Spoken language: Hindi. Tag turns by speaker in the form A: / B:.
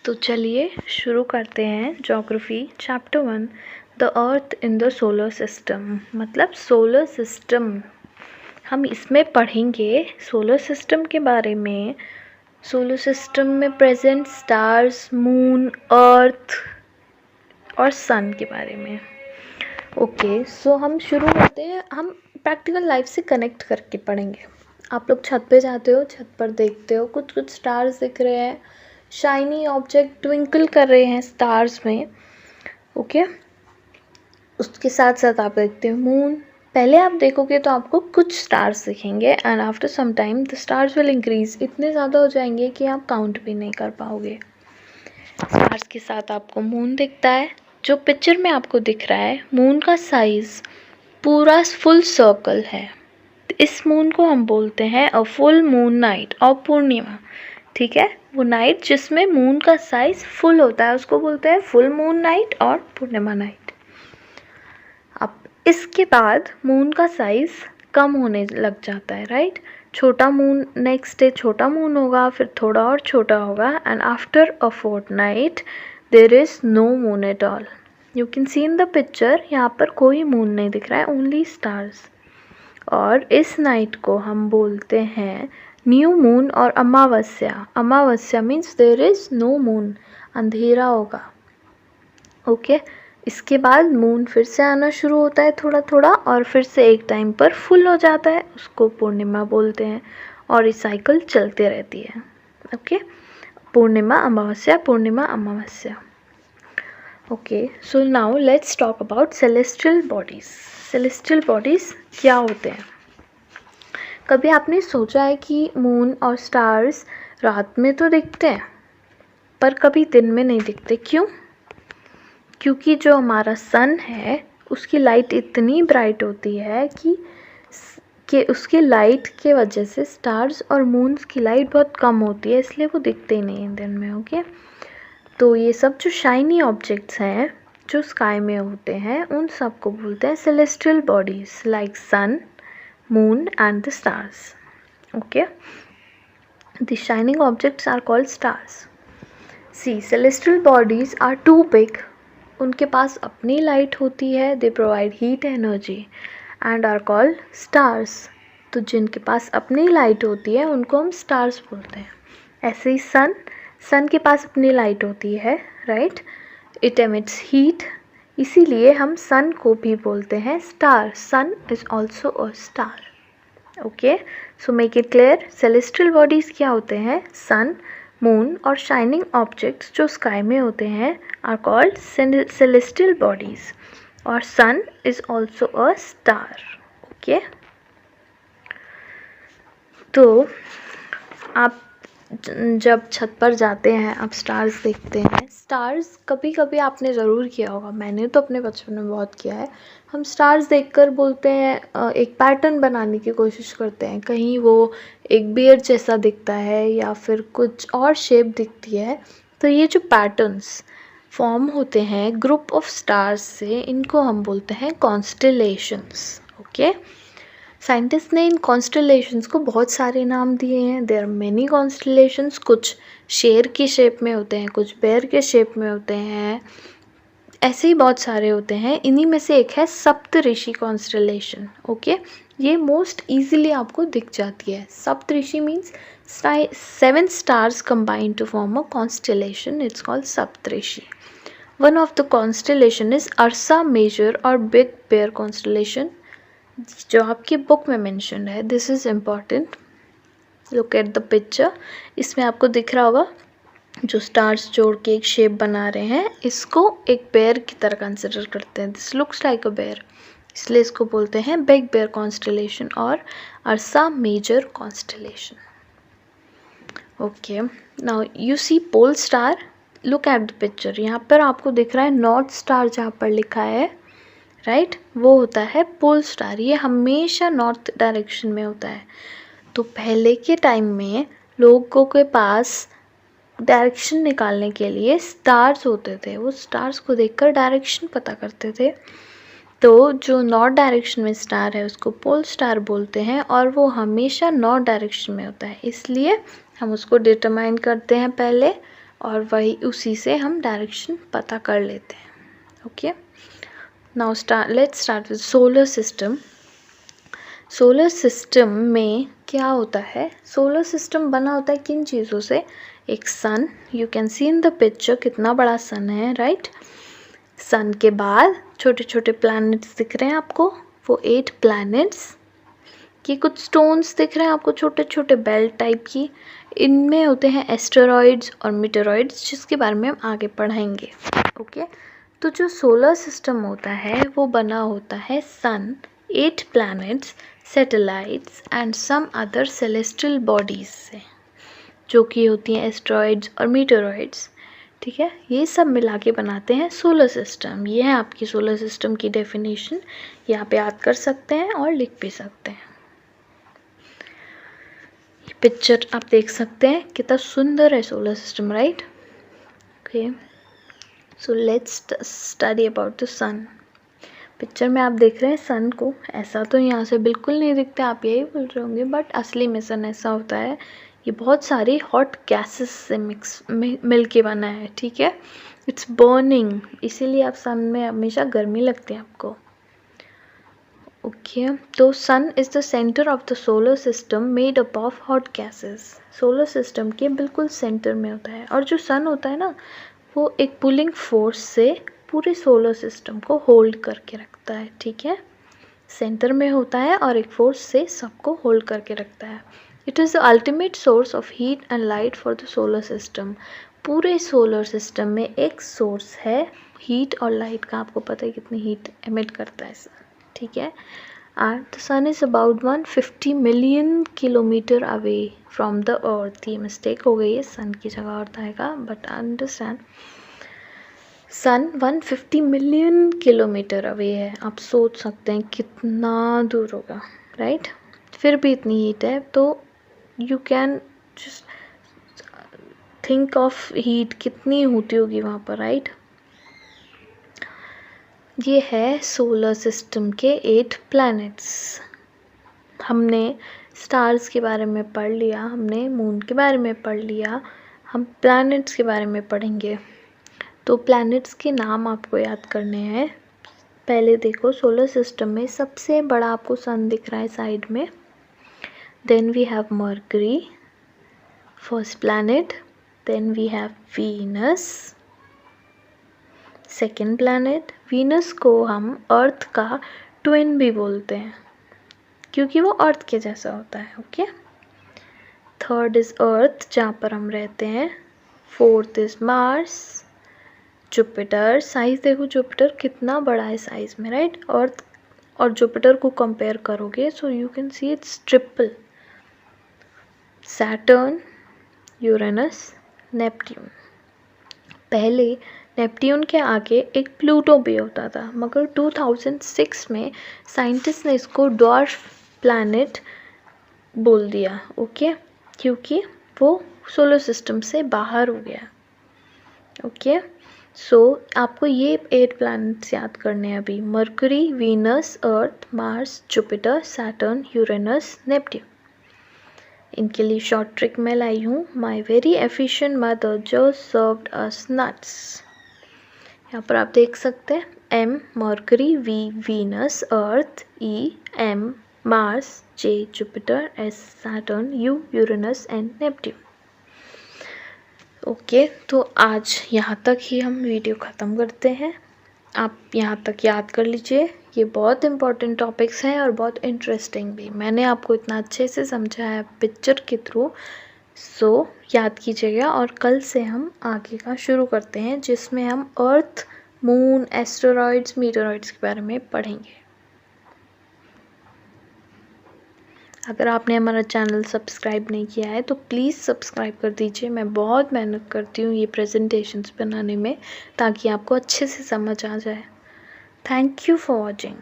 A: तो चलिए शुरू करते हैं geography chapter 1 the earth in the solar system. मतलब सोलर सिस्टम हम इसमें पढ़ेंगे सोलर सिस्टम के बारे में, सोलर सिस्टम में प्रेजेंट स्टार्स, मून, अर्थ और सन के बारे में। ओके, सो हम शुरू करते हैं। हम प्रैक्टिकल लाइफ से कनेक्ट करके पढ़ेंगे। आप लोग छत पे जाते हो, छत पर देखते हो कुछ कुछ स्टार्स दिख रहे हैं, शाइनी ऑब्जेक्ट ट्विंकल कर रहे हैं स्टार्स में। ओके, उसके साथ साथ आप देखते हो मून। पहले आप देखोगे तो आपको कुछ स्टार्स दिखेंगे and after some time the stars will increase, इतने ज़्यादा हो जाएंगे कि आप काउंट भी नहीं कर पाओगे। स्टार्स के साथ आपको मून दिखता है। जो पिक्चर में आपको दिख रहा है, मून का साइज पूरा फुल सर्कल है। इस मून को हम बोलते हैं अ फुल मून नाइट और पूर्णिमा। ठीक है, वो नाइट जिसमें मून का साइज फुल होता है उसको बोलते हैं फुल मून नाइट और पूर्णिमा नाइट। अब इसके बाद मून का साइज कम होने लग जाता है, राइट। छोटा मून, नेक्स्ट डे छोटा मून होगा, फिर थोड़ा और छोटा होगा and after a fortnight there is no moon at all. You can see in the picture, यहाँ पर कोई मून नहीं दिख रहा है, ओनली स्टार्स। और इस नाइट को हम बोलते हैं न्यू मून और अमावस्या। अमावस्या means there is no moon, अंधेरा होगा। ओके, इसके बाद मून फिर से आना शुरू होता है थोड़ा थोड़ा और फिर से एक टाइम पर फुल हो जाता है, उसको पूर्णिमा बोलते हैं और ये साइकिल चलते रहती है। Okay, Purnima Amavasya, Purnima Amavasya. Okay, so now let's talk about celestial bodies. Celestial bodies क्या होते हैं? कभी आपने सोचा है कि मून और स्टार्स रात में तो दिखते हैं पर कभी दिन में नहीं दिखते? क्यों? क्योंकि जो हमारा सन है उसकी लाइट इतनी ब्राइट होती है कि उसकी लाइट के वजह से स्टार्स और मून्स की लाइट बहुत कम होती है, इसलिए वो दिखते ही नहीं हैं दिन में। ओके, तो ये सब जो शाइनी ऑब्जेक्ट्स हैं जो स्काई में होते हैं उन सब को बोलते हैं celestial bodies like sun, moon and the stars. Okay, the shining objects are called stars. See, celestial bodies are too big. उनके पास अपनी लाइट होती है, they provide heat energy and are called stars. तो जिनके पास अपनी लाइट होती है उनको हम stars बोलते हैं। ऐसे ही सन के पास अपनी लाइट होती है, राइट, it emits heat, इसीलिए हम सन को भी बोलते हैं star. Sun is also a star. Okay, so make it clear, celestial bodies क्या होते हैं? सन, मून और शाइनिंग ऑब्जेक्ट्स जो स्काई में होते हैं आर कॉल्ड सेलेस्टियल बॉडीज और sun is also a star. Okay, तो आप जब छत पर जाते हैं, आप स्टार्स देखते हैं। स्टार्स कभी कभी आपने ज़रूर किया होगा, मैंने तो अपने बचपन में बहुत किया है। हम स्टार्स देखकर बोलते हैं, एक पैटर्न बनाने की कोशिश करते हैं। कहीं वो एक बियर जैसा दिखता है या फिर कुछ और शेप दिखती है। तो ये जो पैटर्न्स फॉर्म होते हैं ग्रुप ऑफ स्टार्स से, इनको हम बोलते हैं कॉन्स्टेलेशंस। ओके, साइंटिस्ट ने इन कॉन्स्टेलेशंस को बहुत सारे नाम दिए हैं। There are many constellations. कुछ शेर की शेप में होते हैं, कुछ बेर के शेप में होते हैं, ऐसे ही बहुत सारे होते हैं। इन्हीं में से एक है सप्तऋषि कॉन्स्टेलेशन। ओके, ये मोस्ट इजीली आपको दिख जाती है। Saptarishi means 7 stars combined to form a constellation. It's called Saptarishi. One of the constellation is Ursa Major और Big Bear constellation, जो आपकी बुक में मेंशन है। This is important, look at the picture. इसमें आपको दिख रहा होगा जो स्टार्स जोड़ के एक शेप बना रहे हैं, इसको एक बेयर की तरह कंसिडर करते हैं। This looks like a bear, इसलिए इसको बोलते हैं बिग बेयर कॉन्स्टेलेशन और Ursa Major constellation. Okay, now you see pole star, look at the picture. यहाँ पर आपको दिख रहा है नॉर्थ स्टार, जहाँ पर लिखा है, राइट, वो होता है पोल स्टार। ये हमेशा नॉर्थ डायरेक्शन में होता है। तो पहले के टाइम में लोगों के पास डायरेक्शन निकालने के लिए स्टार्स होते थे, वो स्टार्स को देखकर डायरेक्शन पता करते थे। तो जो नॉर्थ डायरेक्शन में स्टार है उसको पोल स्टार बोलते हैं और वो हमेशा नॉर्थ डायरेक्शन में होता है, इसलिए हम उसको डिटरमाइन करते हैं पहले और वही उसी से हम डायरेक्शन पता कर लेते हैं. Okay, now let's start with solar system. Solar system में क्या होता है? सोलर सिस्टम बना होता है किन चीज़ों से? एक sun, you can see in the picture कितना बड़ा सन है, राइट? सन के बाद छोटे छोटे प्लैनेट्स दिख रहे हैं आपको, वो 8 प्लैनेट्स. ये कुछ स्टोन्स दिख रहे हैं आपको छोटे छोटे बेल्ट टाइप की, इनमें होते हैं एस्टेरॉइड्स और मीटेरॉइड्स, जिसके बारे में हम आगे पढ़ाएंगे. ओके, तो जो सोलर सिस्टम होता है वो बना होता है sun, 8 planets, satellites and some other celestial bodies से, जो कि होती हैं एस्टेरॉइड्स और मीटेरॉइड्स. ठीक है, ये सब मिला के बनाते हैं सोलर सिस्टम. ये है आपकी सोलर सिस्टम की डेफिनेशन. यहाँ पे याद कर सकते हैं और लिख भी सकते हैं. ये पिक्चर आप देख सकते हैं कितना सुंदर है solar system, right? Okay, so let's study about the sun. Picture में आप देख रहे हैं सन को, ऐसा तो यहाँ से बिल्कुल नहीं दिखता, आप यही बोल रहे होंगे, बट असली में सन ऐसा होता है. ये बहुत सारी हॉट गैसेस से मिल के बना है. ठीक है, इट्स बर्निंग, इसीलिए आप सन में हमेशा गर्मी लगती है आपको. ओके, तो sun is the centre of the solar system made up of hot gases. Solar system के बिल्कुल सेंटर में होता है, और जो सन होता है ना, वो एक पुलिंग फोर्स से पूरे सोलर सिस्टम को होल्ड करके रखता है. ठीक है, सेंटर में होता है और एक फोर्स से सबको होल्ड करके रखता है. It is the ultimate source of heat and light for the solar system. पूरे सोलर सिस्टम में एक सोर्स है हीट और लाइट का. आपको पता है कितनी हीट एमिट करता है. ठीक है, and the sun is about 150 million kilometre away from the earth. ये मिस्टेक हो गई है, सन की जगह अर्थ आएगा, but understand, sun 150 million kilometre away है. आप सोच सकते हैं कितना दूर होगा, राइट? फिर भी इतनी हीट है, तो you can just think of heat कितनी होती होगी वहाँ पर, राइट? ये है सोलर सिस्टम के 8 प्लैनेट्स. हमने स्टार्स के बारे में पढ़ लिया, हमने मून के बारे में पढ़ लिया, हम प्लैनेट्स के बारे में पढ़ेंगे. तो प्लैनेट्स के नाम आपको याद करने हैं. पहले देखो, सोलर सिस्टम में सबसे बड़ा आपको सन दिख रहा है साइड में. Then we have Mercury, first planet. Then we have Venus, second planet. Venus को हम अर्थ का ट्विन भी बोलते हैं, क्योंकि वो अर्थ के जैसा होता है. ओके, थर्ड इज़ अर्थ, जहाँ पर हम रहते हैं. Fourth is Mars, Jupiter. Size देखो, जुपिटर कितना बड़ा है साइज में, राइट? अर्थ और जुपिटर को कंपेयर करोगे, so you can see it's triple. Saturn, Uranus, Neptune. पहले नेपट्यून के आगे एक प्लूटो भी होता था, मगर 2006 में साइंटिस्ट ने इसको ड्वार्फ प्लैनेट बोल दिया. ओके, क्योंकि वो सोलर सिस्टम से बाहर हो गया. ओके, सो आपको ये 8 प्लैनेट्स याद करने हैं अभी. Mercury, Venus, Earth, Mars, Jupiter, Saturn, Uranus, Neptune. इनके लिए शॉर्ट ट्रिक मैं लाई हूँ. My very efficient mother just served us nuts. यहाँ पर आप देख सकते हैं, M Mercury, V Venus, Earth, E M Mars, J Jupiter, S Saturn, U Uranus and Neptune. Okay, तो आज यहाँ तक ही हम वीडियो ख़त्म करते हैं. आप यहाँ तक याद कर लीजिए, ये बहुत इम्पॉर्टेंट टॉपिक्स हैं और बहुत इंटरेस्टिंग भी. मैंने आपको इतना अच्छे से समझाया पिक्चर के थ्रू, सो याद कीजिएगा. और कल से हम आगे का शुरू करते हैं, जिसमें हम अर्थ, मून, एस्टेरॉइड्स, मीटेरॉइड्स के बारे में पढ़ेंगे. अगर आपने हमारा चैनल सब्सक्राइब नहीं किया है तो प्लीज़ सब्सक्राइब कर दीजिए. मैं बहुत मेहनत करती हूँ ये प्रेजेंटेशंस बनाने में, ताकि आपको अच्छे से समझ आ जाए. Thank you for watching.